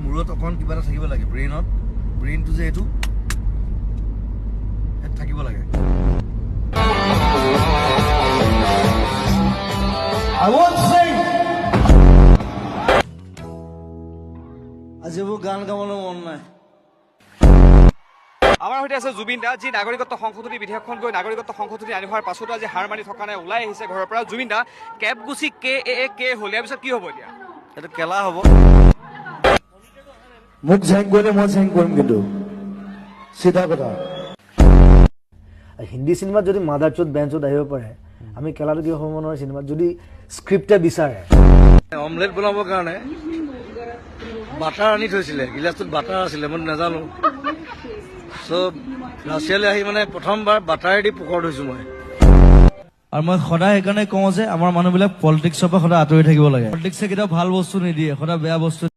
মূৰত অকণ কিবা এটা থাকিব লাগে ব্ৰেইনটো যে এইটো থাকিব লাগে আজি মোৰ গান গাবলৈ মন নাই আমাৰ সৈতে আছে জুবিন দা যি নাগৰিকত্ব সংশোধনী বিধেয়কখন গৈ নাগৰিকত্ব সংশোধনী আনি হোৱাৰ পাছতো আজি হাৰ মানি থকা নাই ওলাই আহিছে ঘৰৰ পৰা জুবিন দা কেব গুচি কে হ'ল ইয়াৰ পিছত কি হ'ব এতিয়া এইটো কেলা হ'ব মোক জেং কৰিলে মই জেং কৰিম কিন্তু চিধা কথা হিন্দী চিনেমাত যদি মাদাৰ চোট বেঞ্চত আহিব পাৰে আমি কেলাটো কিয় হ'ব নোৱাৰে চিনেমাত যদি স্ক্ৰিপ্টে বিচাৰে অমলেট বনাবৰ কাৰণে বাটাৰ আনি থৈছিলে গিলাচটোত বাটাৰ আছিলে মই নাজানো চব ৰাছিয়ালৈ আহি মানে প্ৰথমবাৰ বাটাৰেদি পোকৰ থৈছো মই আৰু মই সদায় সেইকাৰণে কওঁ যে আমাৰ মানুহবিলাক পলিটিক্সৰ পৰা সদায় আঁতৰি থাকিব লাগে পলিটিক্সে কেতিয়াও ভাল বস্তু নিদিয়ে সদায় বেয়া বস্তু